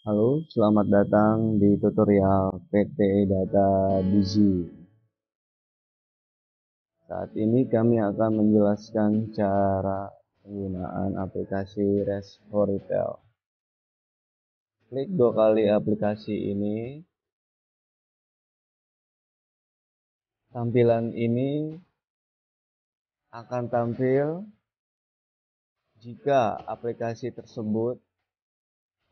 Halo, selamat datang di tutorial PT Data Digi. Saat ini kami akan menjelaskan cara penggunaan aplikasi REST for Retail. Klik 2 kali aplikasi ini. Tampilan ini akan tampil jika aplikasi tersebut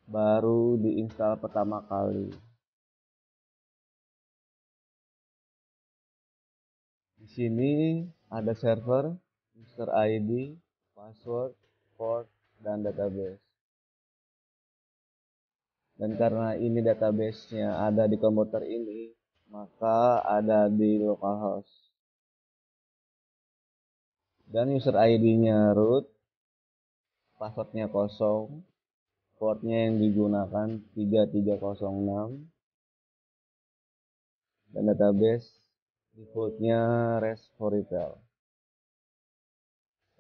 baru diinstal pertama kali. Di sini ada server, user ID, password, port, dan database. Dan karena ini database-nya ada di komputer ini, maka ada di localhost. Dan user ID-nya root, passwordnya kosong, portnya yang digunakan 3306, dan database defaultnya REST for Retail.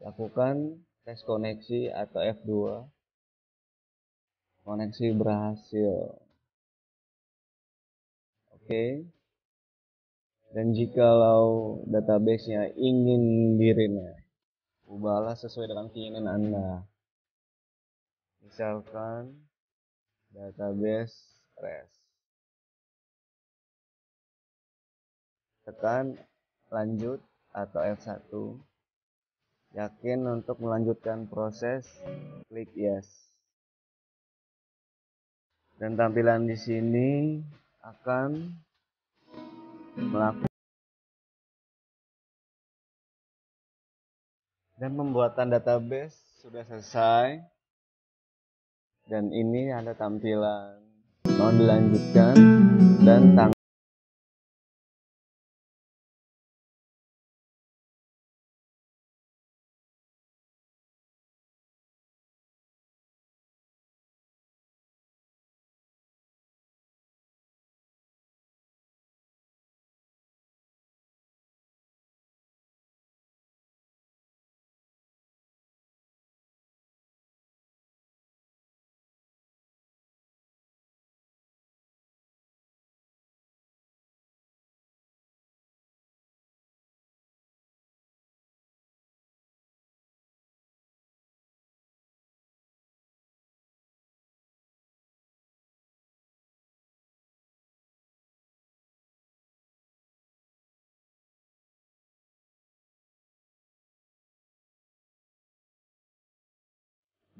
Lakukan tes koneksi atau F2. Koneksi berhasil. Oke. Dan jikalau database-nya ingin di-rename, ubahlah sesuai dengan keinginan Anda. Misalkan database REST. Tekan lanjut atau F1. Yakin untuk melanjutkan proses, klik yes. Dan tampilan di sini akan melakukan dan pembuatan database sudah selesai. Dan ini ada tampilan mau dilanjutkan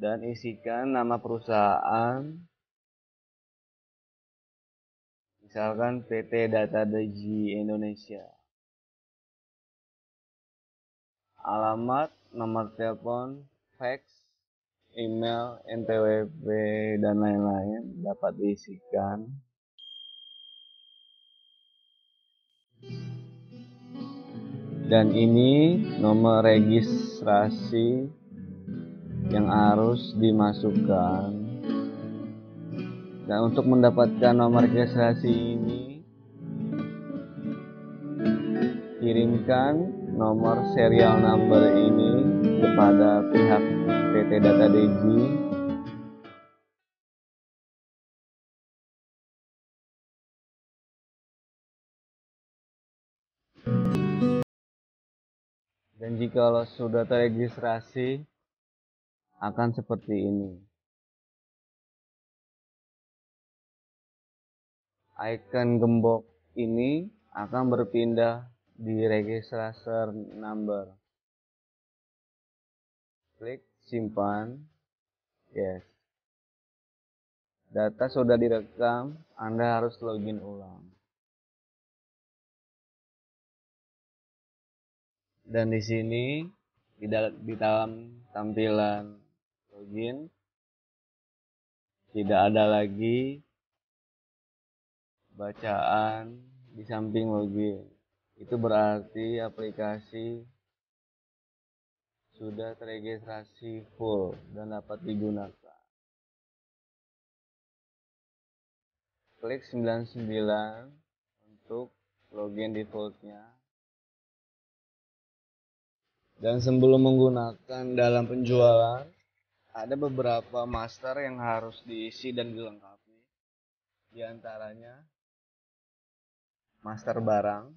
dan isikan nama perusahaan, misalkan PT Data Digi Indonesia. Alamat, nomor telepon, fax, email, NPWP, dan lain-lain dapat diisikan. Dan ini nomor registrasi yang harus dimasukkan. Dan untuk mendapatkan nomor registrasi ini, kirimkan nomor serial number ini kepada pihak PT Data Digi. Dan jika sudah terregistrasi, akan seperti ini. Icon gembok ini akan berpindah di register number. Klik simpan. Yes. Data sudah direkam, Anda harus login ulang. Dan di sini di dalam tampilan login tidak ada lagi bacaan di samping login. Itu berarti aplikasi sudah terregistrasi full dan dapat digunakan. Klik 99 untuk login defaultnya. Dan sebelum menggunakan dalam penjualan, ada beberapa master yang harus diisi dan dilengkapi. Di antaranya master barang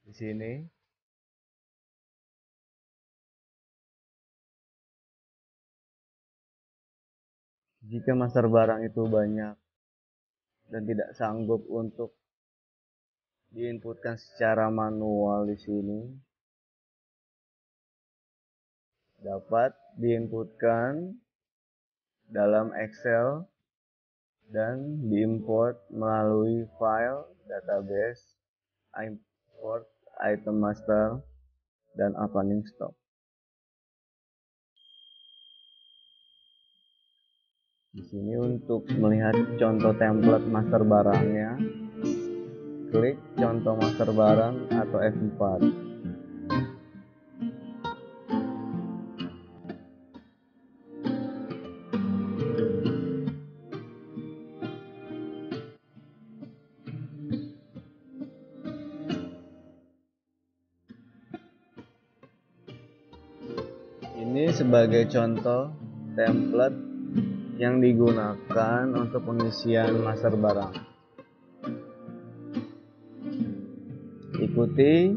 di sini. Jika master barang itu banyak dan tidak sanggup untuk diinputkan secara manual di sini, dapat diinputkan dalam Excel dan diimport melalui file database import item master dan opening stock. Di sini untuk melihat contoh template master barangnya, klik contoh master barang atau F4. Ini sebagai contoh template yang digunakan untuk pengisian master barang. Ikuti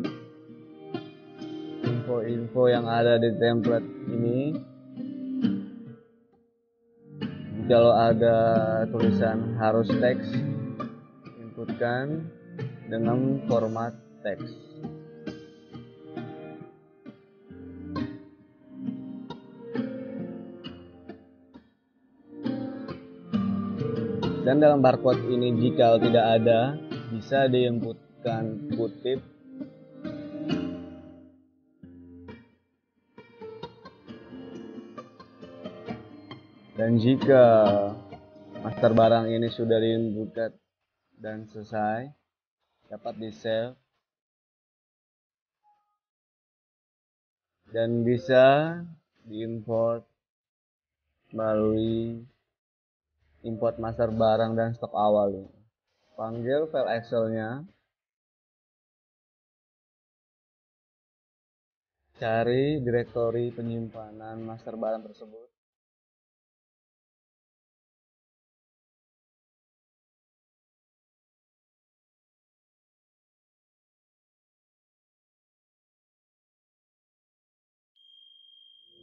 info-info yang ada di template ini. Kalau ada tulisan harus teks, inputkan dengan format teks. Dan dalam barcode ini jika tidak ada, bisa diinputkan kutip dan jika master barang ini sudah diinputkan dan selesai, dapat di save dan bisa diimport melalui import master barang dan stok awal ini. Panggil file Excel-nya, cari direktori penyimpanan master barang tersebut.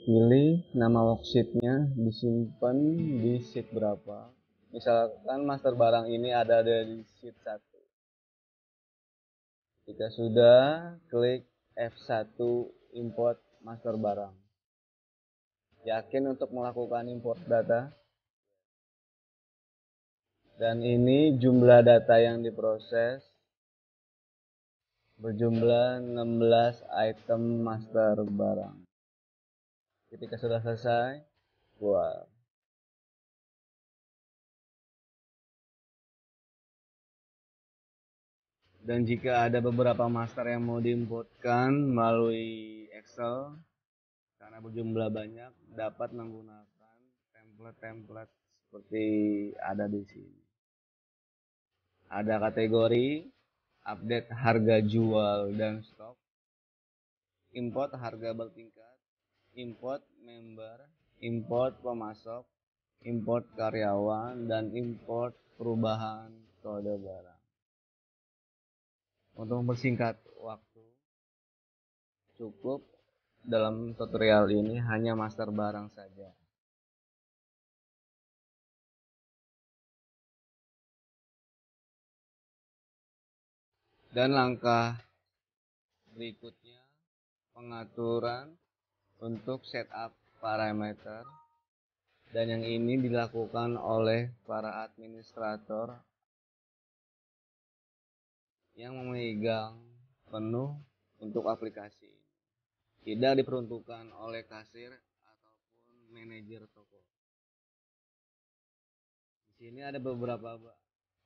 Pilih nama worksheet-nya, disimpan di sheet berapa. Misalkan master barang ini ada di sheet 1. Jika sudah, klik F1 import master barang. Yakin untuk melakukan import data. Dan ini jumlah data yang diproses berjumlah 16 item master barang. Ketika sudah selesai, buat. Dan jika ada beberapa master yang mau diinputkan melalui Excel, karena berjumlah banyak, dapat menggunakan template-template seperti ada di sini. Ada kategori, update harga jual dan stok, import harga bertingkat, import member, import pemasok, import karyawan, dan import perubahan kode barang. Untuk mempersingkat waktu, cukup dalam tutorial ini hanya master barang saja. Dan langkah berikutnya, pengaturan untuk setup parameter, dan yang ini dilakukan oleh para administrator yang memegang penuh untuk aplikasi ini. Tidak diperuntukkan oleh kasir ataupun manajer toko. Di sini ada beberapa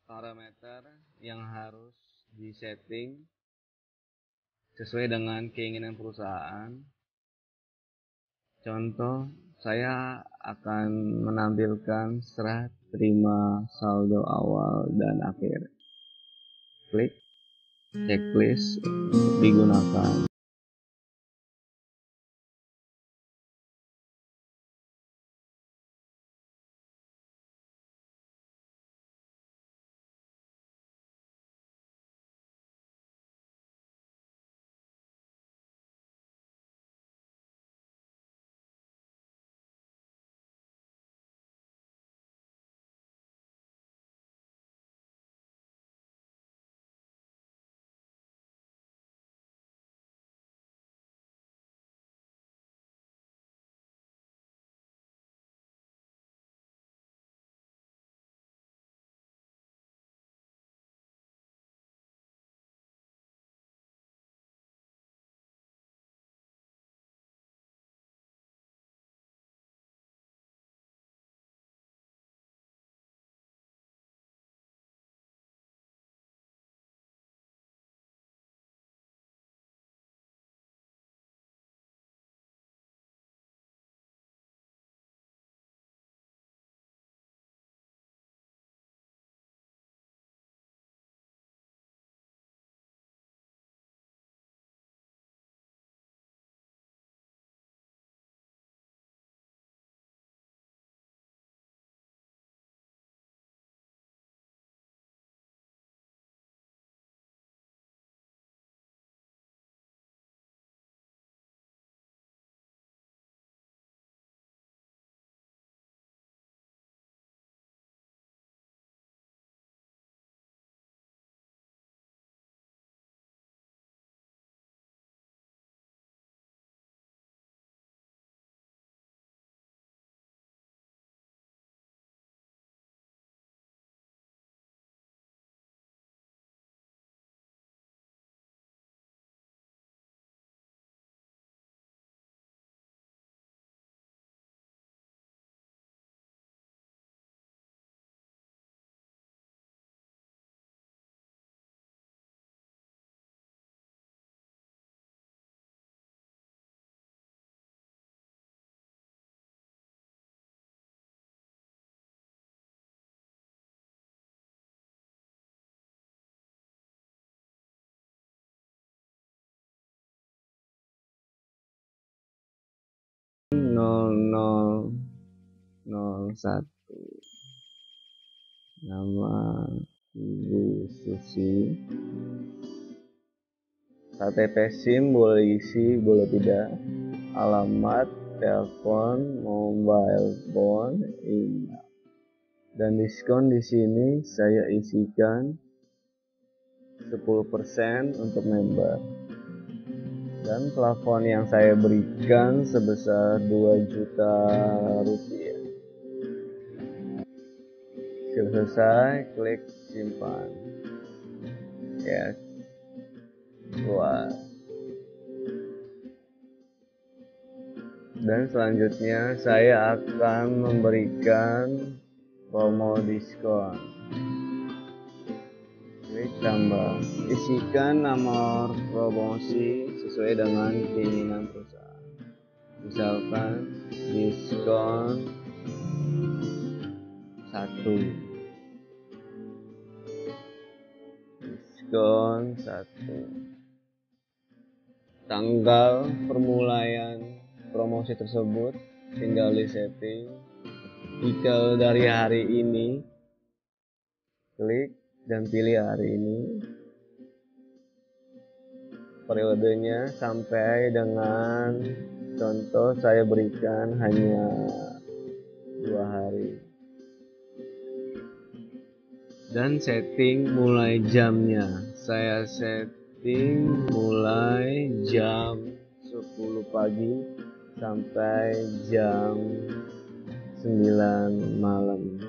parameter yang harus disetting sesuai dengan keinginan perusahaan. Contoh, saya akan menampilkan serah terima saldo awal dan akhir. Klik checklist untuk digunakan. 0001. Nama Ibu Susi. KTP SIM boleh isi, boleh tidak. Alamat, telepon, mobile phone, email. Dan diskon di sini saya isikan 10% untuk member. Dan plafon yang saya berikan sebesar 2 juta rupiah. Selesai, klik simpan. Yes. Keluar. Dan selanjutnya saya akan memberikan promo diskon. Klik tambah. Isikan nomor promosi sesuai dengan keinginan perusahaan. Misalkan diskon 1. Diskon 1. Tanggal permulaan promosi tersebut tinggal di setting. Jika dari hari ini, klik dan pilih hari ini. Periodenya sampai dengan contoh saya berikan hanya 2 hari. Dan setting mulai jamnya. Saya setting mulai jam 10 pagi sampai jam 9 malam.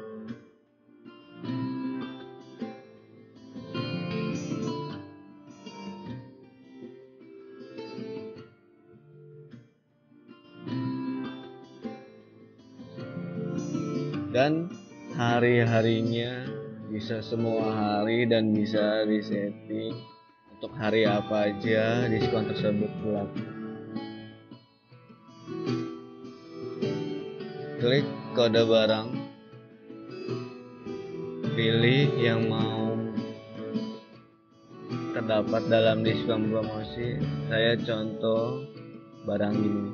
Dan hari-harinya bisa semua hari dan bisa disetting untuk hari apa aja diskon tersebut berlaku. Klik kode barang, pilih yang mau terdapat dalam diskon promosi. Saya contoh barang ini.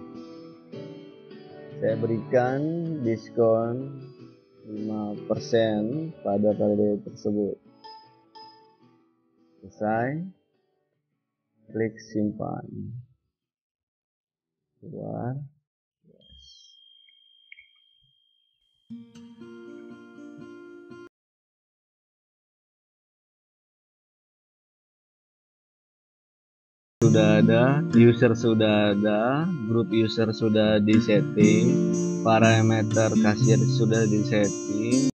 Saya berikan diskon 5% pada periode tersebut. Selesai, klik simpan. Keluar. Yes. Sudah ada, user sudah ada, grup user sudah disetting, parameter kasir sudah disetting.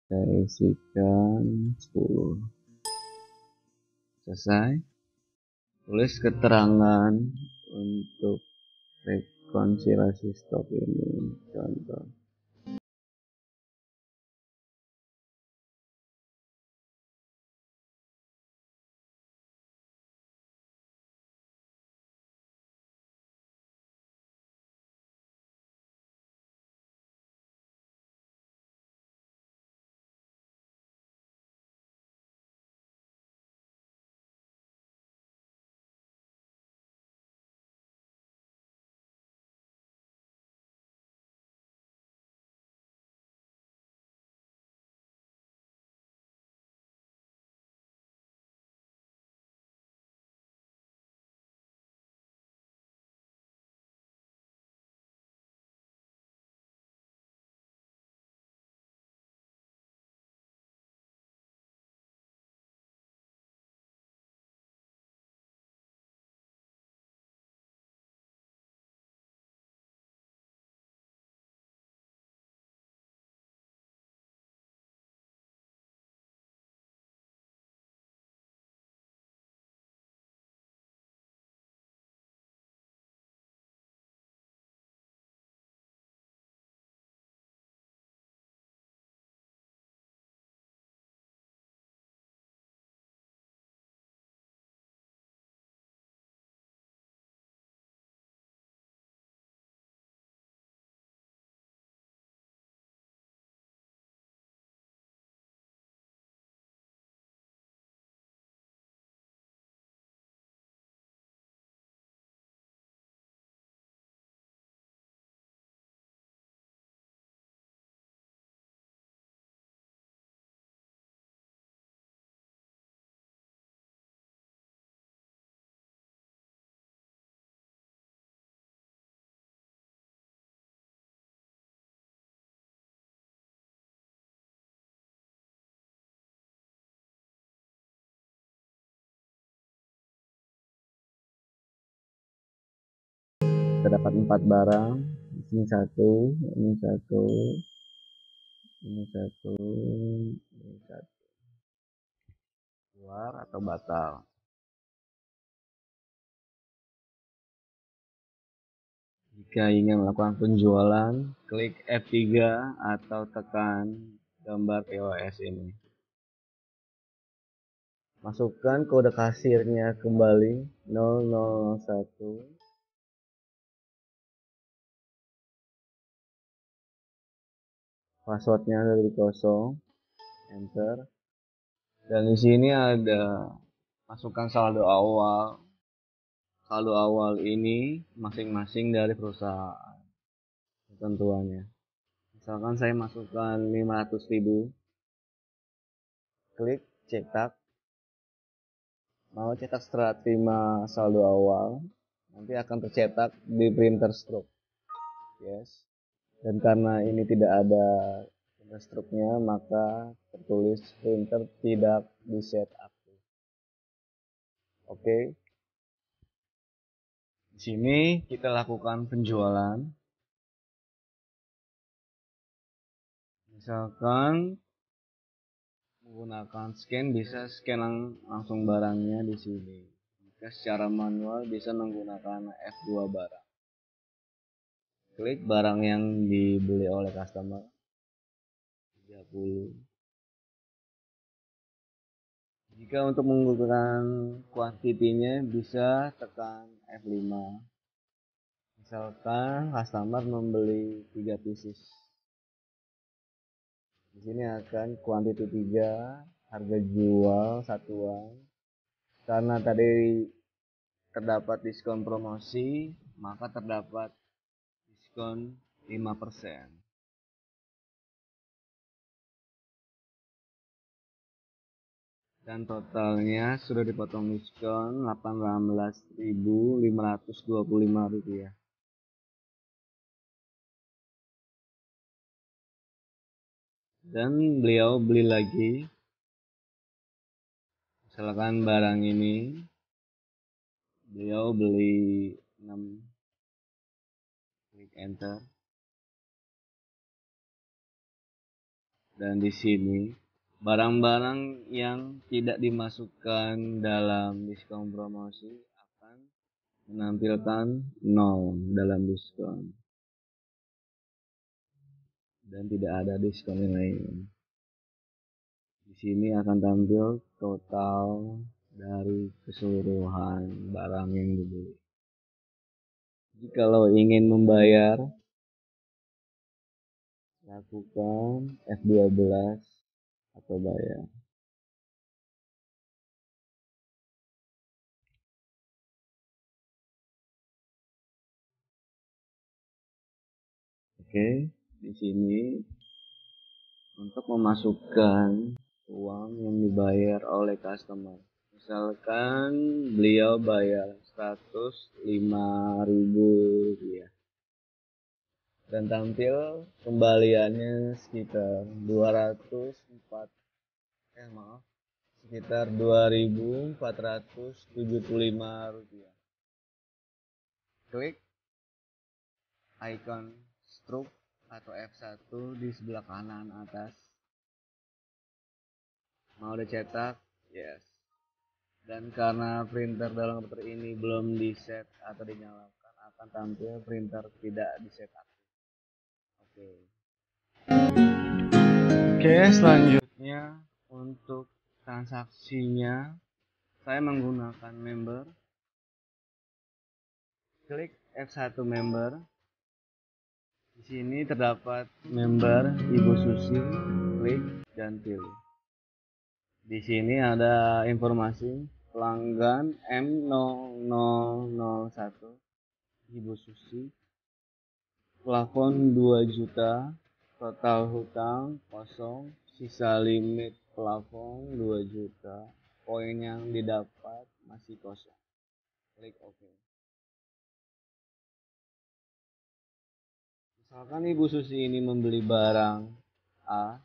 Saya isikan 10. Selesai. Tulis keterangan untuk rekonsiliasi stok ini. Contoh. terdapat 4 barang. Ini satu, ini satu, ini satu, ini satu. Keluar atau batal. Jika ingin melakukan penjualan, klik F3 atau tekan gambar POS ini. Masukkan kode kasirnya kembali 0001. Passwordnya dari kosong, enter. Dan di sini ada masukkan saldo awal. Saldo awal ini masing-masing dari perusahaan. Ketentuannya. Misalkan saya masukkan 500.000. Klik cetak. Mau cetak setelah terima saldo awal, nanti akan tercetak di printer stroke. Yes. Dan karena ini tidak ada printer stroke-nya, maka tertulis printer tidak di-set aktif. Oke. Di sini kita lakukan penjualan. Misalkan menggunakan scan, bisa scan langsung barangnya di sini. Jika secara manual bisa menggunakan F2 barang. Klik barang yang dibeli oleh customer 30. Jika untuk menggunakan kuantitinya bisa tekan F5. Misalkan customer membeli 3 pieces. Di sini akan kuantiti 3, harga jual satuan. Karena tadi terdapat diskon promosi, maka terdapat diskon 5%. Dan totalnya sudah dipotong diskon Rp18.525. Dan beliau beli lagi, misalkan barang ini beliau beli 6, klik enter. Dan di sini barang-barang yang tidak dimasukkan dalam diskon promosi akan menampilkan 0 dalam diskon. Dan tidak ada diskon yang lain. Di sini akan tampil total dari keseluruhan barang yang dibeli. Jikalau ingin membayar, lakukan F12 atau bayar. Oke, di sini untuk memasukkan uang yang dibayar oleh customer. Misalkan beliau bayar Rp105.000 dan tampil kembaliannya sekitar sekitar Rp2.475. Klik icon stroke atau F1 di sebelah kanan atas. Mau dicetak? Yes. Dan karena printer dalam komputer ini belum di set atau dinyalakan, akan tampil printer tidak di set aktif. Oke, selanjutnya untuk transaksinya saya menggunakan member. Klik F1 member. Di sini terdapat member Ibu Susi, klik dan pilih. Di sini ada informasi pelanggan M0001 Ibu Susi, plafon 2 juta, total hutang kosong, sisa limit plafon 2 juta, poin yang didapat masih kosong. Klik OK. Misalkan Ibu Susi ini membeli barang A,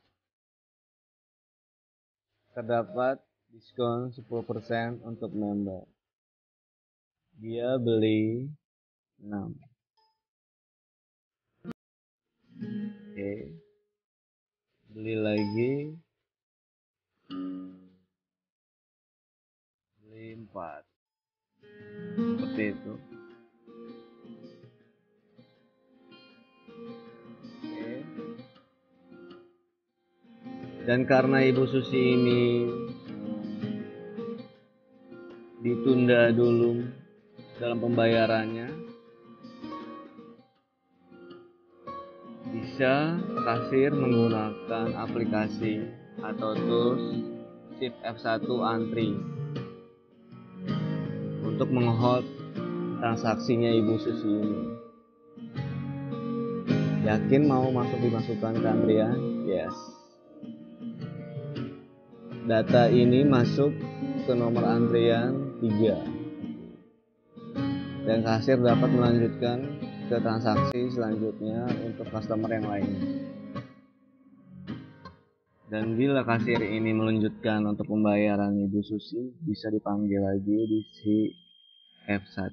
terdapat diskon 10% untuk member. Dia beli 6. beli lagi, beli 4, seperti itu. Oke. Dan karena Ibu Susi ini ditunda dulu dalam pembayarannya, bisa kasir menggunakan aplikasi atau tools Shift F1 Antri untuk menghold transaksinya Ibu Susi ini. Yakin mau dimasukkan ke antrian? Yes. Data ini masuk ke nomor antrian 3 dan kasir dapat melanjutkan ke transaksi selanjutnya untuk customer yang lainnya. Dan bila kasir ini melanjutkan untuk pembayaran Ibu Susi, bisa dipanggil lagi di si F1.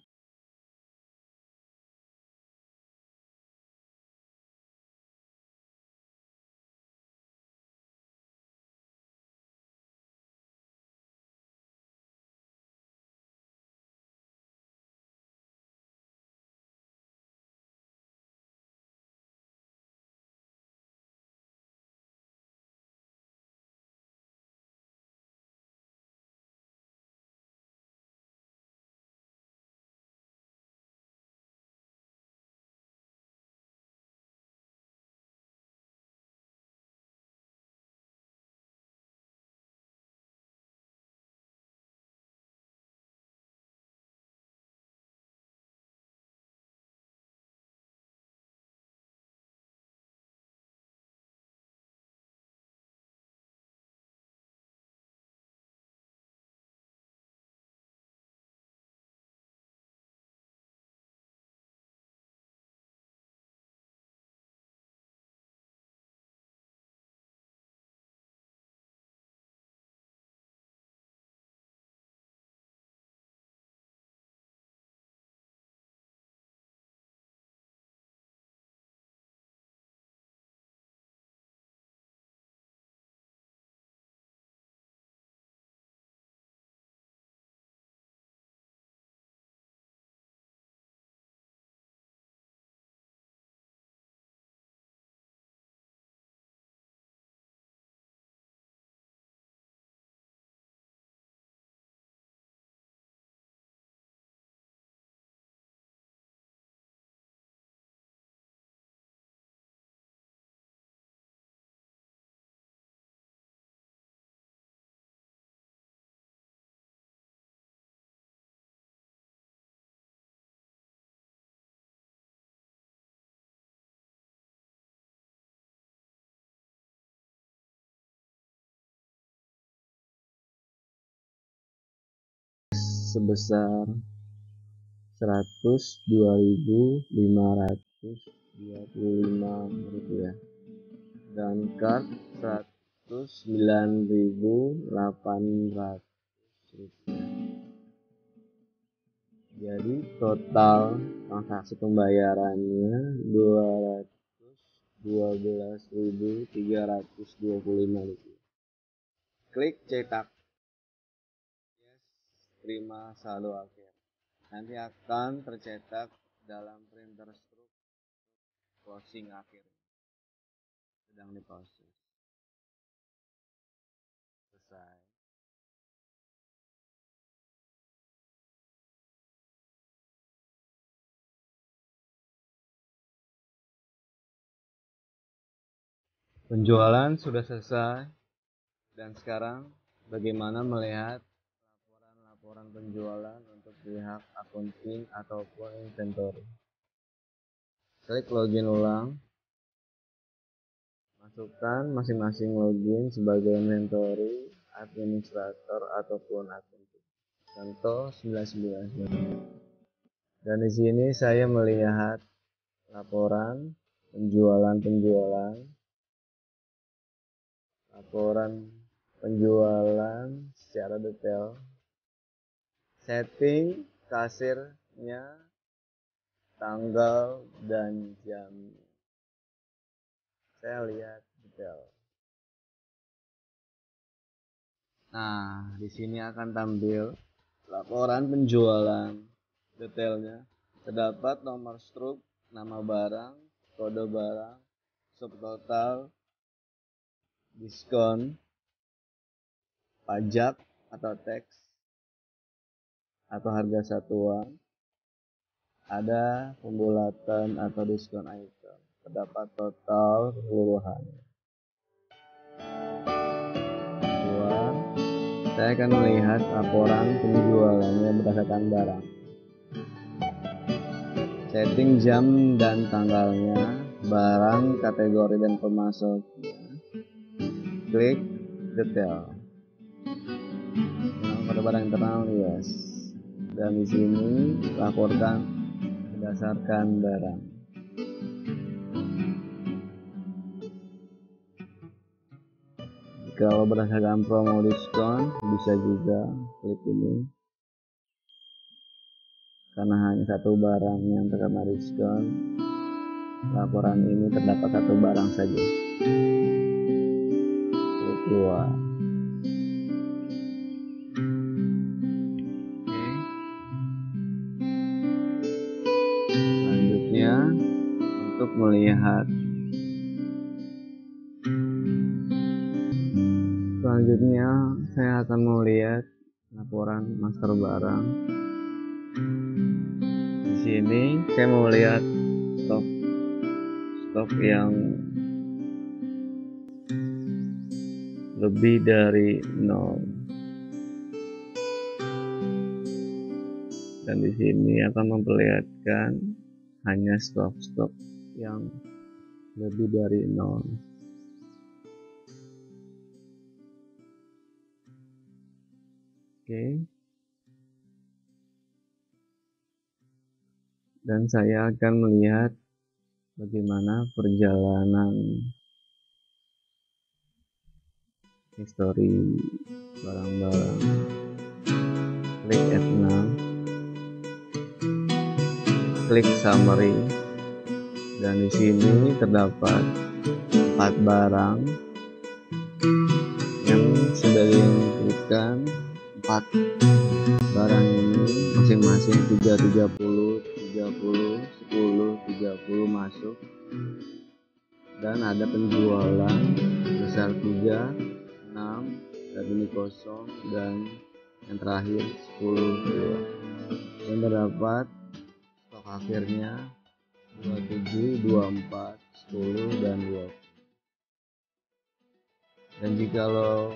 Sebesar Rp102.525 dan card Rp109.800. Jadi total transaksi pembayarannya Rp212.325. Klik cetak. Yes, terima saldo akhir. Nanti akan tercetak dalam printer stroke closing akhir. Sedang diproses. Selesai. Penjualan sudah selesai. Dan sekarang bagaimana melihat laporan penjualan untuk pihak accounting ataupun inventory. Klik login ulang. Masukkan masing-masing login sebagai inventory, administrator ataupun accounting. Contoh 999. Dan di sini saya melihat laporan penjualan secara detail, setting kasirnya, tanggal dan jam. Saya lihat detail. Nah, di sini akan tampil laporan penjualan detailnya. Terdapat nomor struk, nama barang, kode barang, subtotal, diskon, pajak atau tax, atau harga satuan, ada pembulatan atau diskon item, terdapat total keseluruhan. Saya akan melihat laporan penjualannya berdasarkan barang. Setting jam dan tanggalnya, barang, kategori dan pemasoknya. Klik detail. Pada barang internal, yes. Dan di sini laporkan berdasarkan barang. Kalau berdasarkan promo diskon, bisa juga klik ini. Karena hanya satu barang yang terkena diskon, laporan ini terdapat satu barang saja. Klik keluar. Selanjutnya, untuk melihat saya akan melihat laporan master barang. Di sini saya mau lihat stok yang lebih dari 0. Dan di sini akan memperlihatkan hanya stok yang lebih dari 0. Oke. Dan saya akan melihat bagaimana perjalanan history barang-barang. Klik add now. Klik summary. Dan di sini terdapat 4 barang yang sudah diklikkan. 4 barang ini masing-masing 30, 10 masuk, dan ada penjualan besar 3, 6, dan ini kosong, dan yang terakhir 10 keluar. Dan terdapat stok akhirnya 27, 24, 10, dan 20. Dan jikalau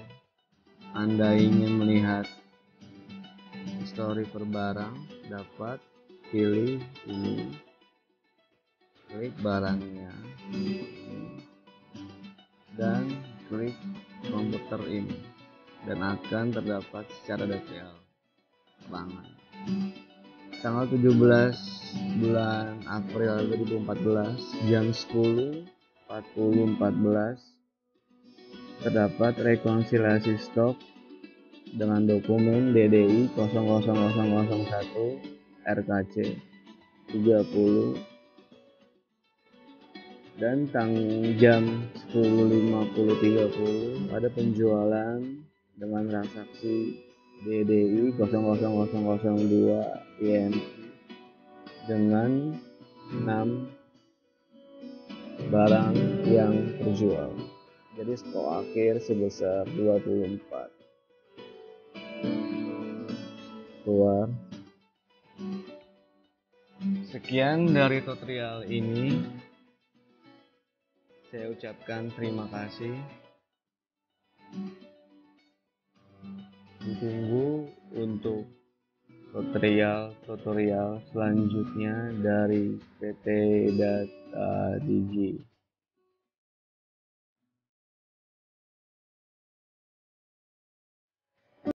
Anda ingin melihat histori per barang, dapat pilih ini, klik barangnya, dan klik komputer ini, dan akan terdapat secara detail keterangan. Tanggal 17 bulan April 2014 jam 10.40.14 terdapat rekonsiliasi stok dengan dokumen DDI 0001 RKC 30, dan jam 10.50.30 ada penjualan dengan transaksi DDI 00002 INT dengan 6 barang yang terjual. Jadi stok akhir sebesar 24. Keluar. Sekian dari tutorial ini. Saya ucapkan terima kasih. Ditunggu untuk tutorial selanjutnya dari PT Data Digi.